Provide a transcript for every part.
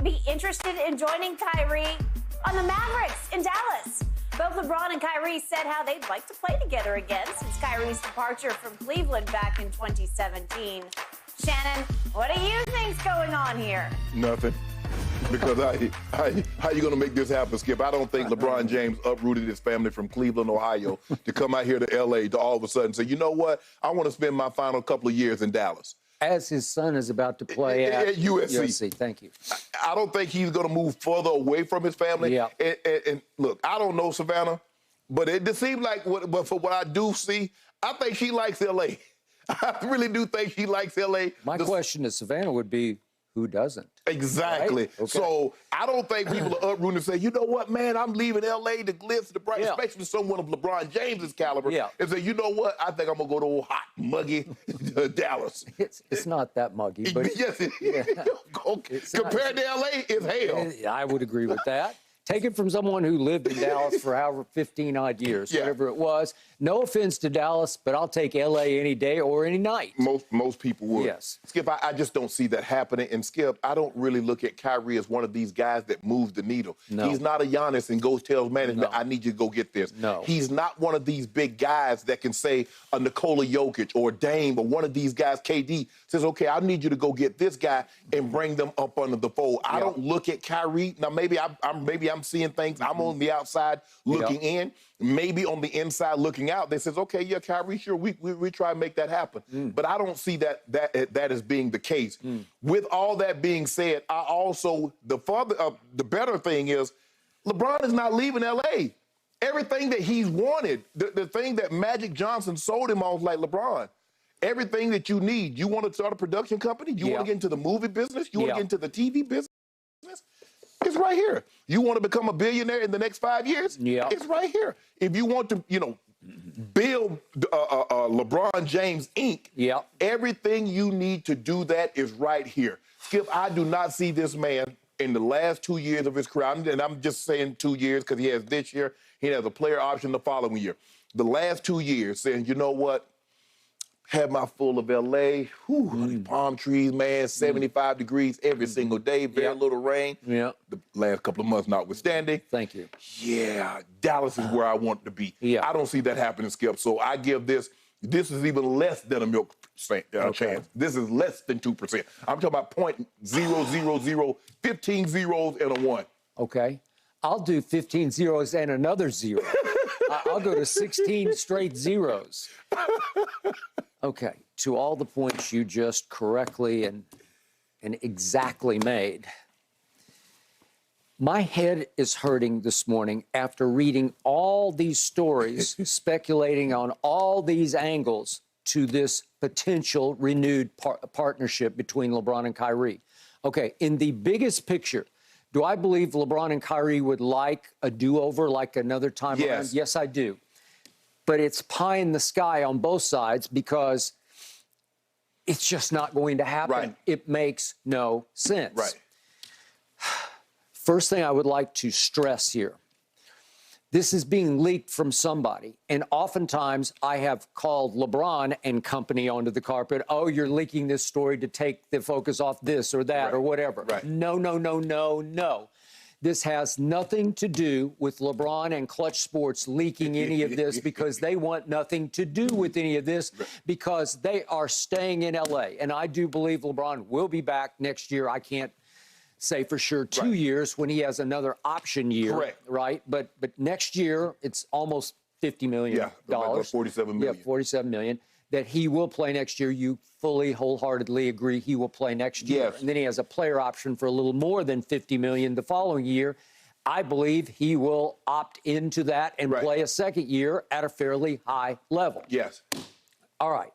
be interested in joining Kyrie on the Mavericks in Dallas. Both LeBron and Kyrie said how they'd like to play together again since Kyrie's departure from Cleveland back in 2017. Shannon, what do you think's going on here? Nothing. Because how you going to make this happen, Skip? I don't think LeBron James uprooted his family from Cleveland, Ohio, to come out here to L.A. to all of a sudden say, you know what? I want to spend my final couple of years in Dallas. As his son is about to play at USC. Thank you. I don't think he's going to move further away from his family. Yeah. And look, I don't know Savannah, but it just seems like, but for what I do see, I think she likes L.A. I really do think she likes L.A. My question to Savannah would be, who doesn't? Exactly. Right? Okay. So I don't think people are uprooting and say, you know what, man, I'm leaving L.A. to glitz, the bright, especially someone of LeBron James's caliber, and say, you know what, I think I'm going to go to old hot, muggy Dallas. It's not that muggy. But yes, it is. Compared to L.A., it's hell. I would agree with that. Take it from someone who lived in Dallas for however 15-odd years, whatever it was. No offense to Dallas, but I'll take L.A. any day or any night. Most people would. Yes. Skip, I just don't see that happening. And, Skip, I don't really look at Kyrie as one of these guys that moves the needle. No. He's not a Giannis and goes tells management, I need you to go get this. No. He's not one of these big guys that can say a Nikola Jokic or Dame or one of these guys, KD, says, okay, I need you to go get this guy and bring them up under the fold. I don't look at Kyrie. Now, maybe I'm seeing things. I'm on the outside looking in. Maybe on the inside looking out, they says, okay, yeah, Kyrie, sure, we try and make that happen. But I don't see that as being the case. With all that being said, I also, the better thing is, LeBron is not leaving L.A. Everything that he's wanted, the thing that Magic Johnson sold him on was like, LeBron, everything that you need, you want to start a production company? You want to get into the movie business? You want to get into the TV business? It's right here. You want to become a billionaire in the next 5 years? Yeah. It's right here. If you want to, build LeBron James, Inc., everything you need to do that is right here. Skip, I do not see this man in the last 2 years of his career, and I'm just saying 2 years because he has this year, he has a player option the following year. The last 2 years saying, you know what? Had my full of L.A. Palm trees, man, 75 degrees every single day, very little rain. The last couple of months notwithstanding. Thank you. Yeah, Dallas is where I want to be. I don't see that happening, Skip. So I give this is even less than a milk chance. This is less than 2%. I'm talking about 0.000, 15 zeros and a 1. Okay. I'll do 15 zeros and another 0. I'll go to 16 straight zeros. Okay, to all the points you just correctly and exactly made, my head is hurting this morning after reading all these stories, speculating on all these angles to this potential renewed partnership between LeBron and Kyrie. Okay, in the biggest picture, do I believe LeBron and Kyrie would like a do-over, like another time around? Yes, I do. But it's pie in the sky on both sides because it's just not going to happen. It makes no sense. First thing I would like to stress here, this is being leaked from somebody. And oftentimes I have called LeBron and company onto the carpet. Oh, you're leaking this story to take the focus off this or that or whatever. No, no, no, no, no. This has nothing to do with LeBron and Clutch Sports leaking any of this because they want nothing to do with any of this because they are staying in L.A. And I do believe LeBron will be back next year. I can't say for sure 2 years when he has another option year, But next year, it's almost $50 million. Like 47 million. Yeah, 47 million. That he will play next year. You fully, wholeheartedly agree he will play next year. And then he has a player option for a little more than $50 million the following year. I believe he will opt into that and play a second year at a fairly high level. All right.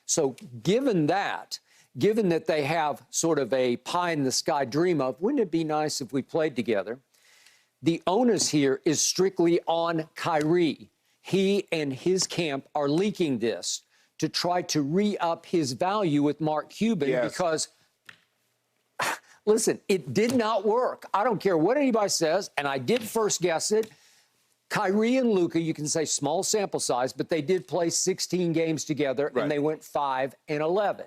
So given that they have sort of a pie-in-the-sky dream of, wouldn't it be nice if we played together? The onus here is strictly on Kyrie. He and his camp are leaking this to try to re-up his value with Mark Cuban because, listen, it did not work. I don't care what anybody says, and I did first guess it. Kyrie and Luka, you can say small sample size, but they did play 16 games together, and they went 5-11.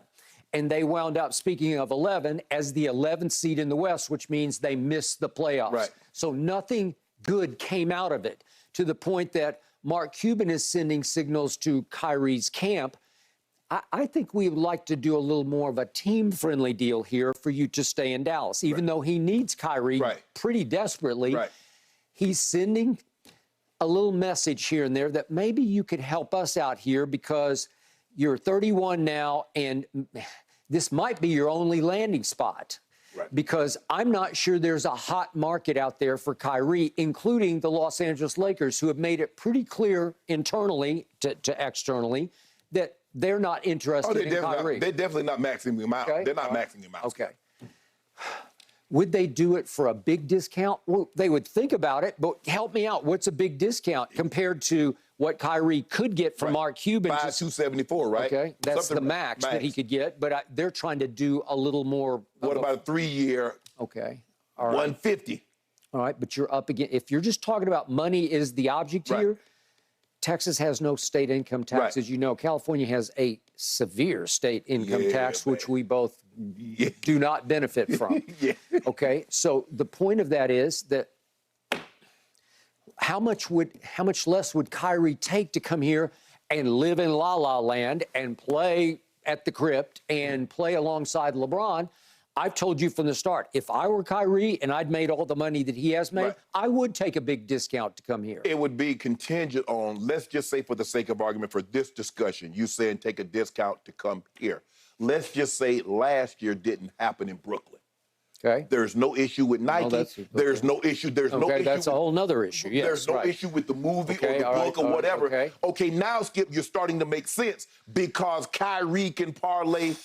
and they wound up, speaking of 11, as the 11th seed in the West, which means they missed the playoffs. Right. So nothing good came out of it, to the point that Mark Cuban is sending signals to Kyrie's camp. I think we would like to do a little more of a team-friendly deal here for you to stay in Dallas, even though he needs Kyrie pretty desperately. Right. He's sending a little message here and there that maybe you could help us out here, because you're 31 now, and this might be your only landing spot. Right. Because I'm not sure there's a hot market out there for Kyrie, including the Los Angeles Lakers, who have made it pretty clear internally to externally that they're not interested in Kyrie. They're definitely not maxing him out. Okay. They're not maxing him out. Okay. Would they do it for a big discount? Well, they would think about it, but help me out. What's a big discount compared to what Kyrie could get from Mark Cuban? 274, right? Okay, that's Something the max that he could get, but they're trying to do a little more. What about a 3-year? Okay. All right. 150. All right, but you're up again. If you're just talking about money is the object here, Texas has no state income tax, as you know. California has a severe state income tax, which we both do not benefit from. Okay, so the point of that is that how much less would Kyrie take to come here and live in La La Land and play at the Crypt and play alongside LeBron? I've told you from the start, if I were Kyrie and I'd made all the money that he has made, I would take a big discount to come here. It would be contingent on, let's just say for the sake of argument, for this discussion, you saying take a discount to come here. Let's just say last year didn't happen in Brooklyn. Okay. There's no issue with Nike. There's no issue. There's no issue. That's a whole nother issue. Yes, there's no issue with the movie or the book or whatever. Okay, now, Skip, you're starting to make sense, because Kyrie can parlay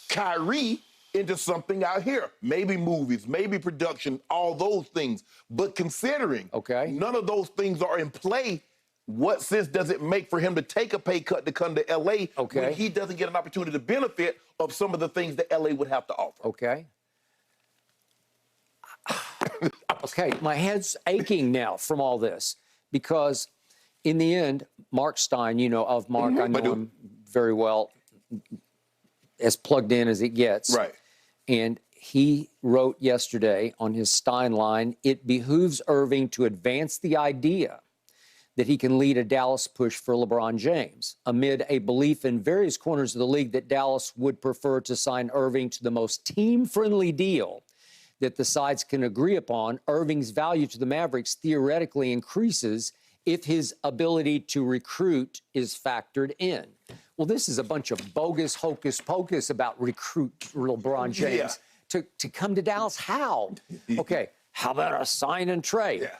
Kyrie into something out here. Maybe movies, maybe production, all those things. But considering none of those things are in play, what sense does it make for him to take a pay cut to come to L.A. when he doesn't get an opportunity to benefit of some of the things that L.A. would have to offer? Okay. Okay, my head's aching now from all this, because in the end, Mark Stein, you know of Mark, I know him very well, as plugged in as it gets. Right. And he wrote yesterday on his Stein line, it behooves Irving to advance the idea that he can lead a Dallas push for LeBron James, amid a belief in various corners of the league that Dallas would prefer to sign Irving to the most team-friendly deal that the sides can agree upon. Irving's value to the Mavericks theoretically increases if his ability to recruit is factored in. Well, this is a bunch of bogus hocus pocus about recruit LeBron James to come to Dallas. How? Okay, how about a sign and trade?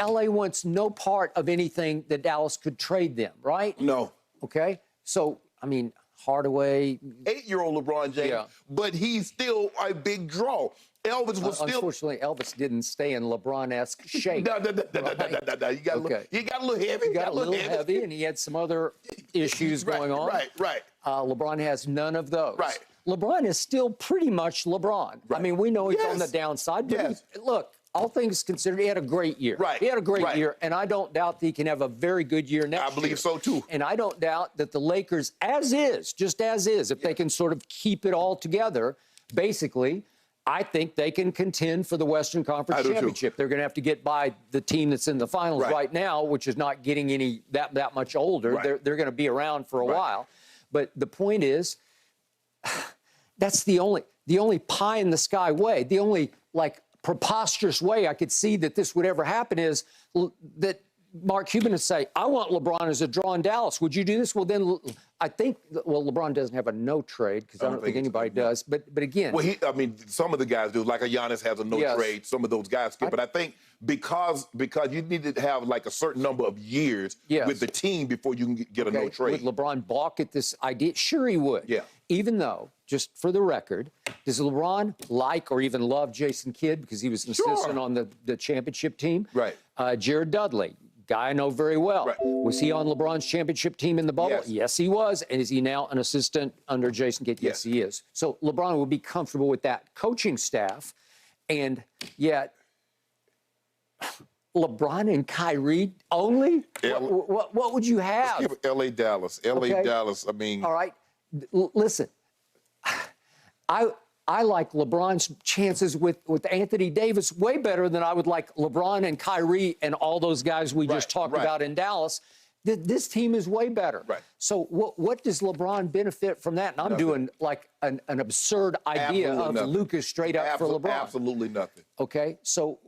LA wants no part of anything that Dallas could trade them, right? No. Okay, so, I mean, Hardaway. 8-year-old LeBron James, but he's still a big draw. Elvis was still. Unfortunately, Elvis didn't stay in LeBron-esque shape. No. You got a little heavy. He got a little heavy, and he had some other issues going on. Right. LeBron has none of those. Right. LeBron is still pretty much LeBron. Right. I mean, we know he's on the downside, but look, all things considered, he had a great year. Right. He had a great year, and I don't doubt that he can have a very good year next year. I believe so, too. And I don't doubt that the Lakers, just as is, if they can sort of keep it all together, basically, I think they can contend for the Western Conference Championship. They're going to have to get by the team that's in the finals right now, which is not getting any that much older. They're going to be around for a while. But the point is, that's the only pie in the sky way, the only preposterous way I could see that this would ever happen is that Mark Cuban would say, I want LeBron as a draw in Dallas. Would you do this? Well, then I think, LeBron doesn't have a no trade because I don't think anybody does. But again. Well, some of the guys do. Like a Giannis has a no trade. Some of those guys do. But I think because you need to have a certain number of years with the team before you can get a no trade. Would LeBron balk at this idea? Sure he would. Yeah. Even though, just for the record, does LeBron like or even love Jason Kidd because he was an assistant on the championship team? Right. Jared Dudley. Guy I know very well. Right. Was he on LeBron's championship team in the bubble? Yes, he was. And is he now an assistant under Jason Kidd? Yes, he is. So LeBron would be comfortable with that coaching staff. And yet, LeBron and Kyrie only? What would you have? Let's give L.A. Dallas. L.A. Dallas, I mean. All right. Listen, I like LeBron's chances with Anthony Davis way better than I would like LeBron and Kyrie and all those guys we just talked about in Dallas. This team is way better. Right. So what does LeBron benefit from that? And I'm doing like an absurd idea of Lucas straight up for LeBron. Absolutely nothing. Okay, so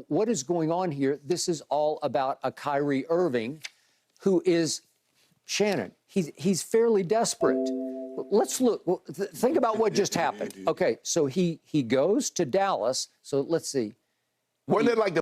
what is going on here? This is all about a Kyrie Irving who is Shannon. He's fairly desperate. Let's look. Think about what just happened. Okay, so he goes to Dallas. So let's see. Wasn't it like the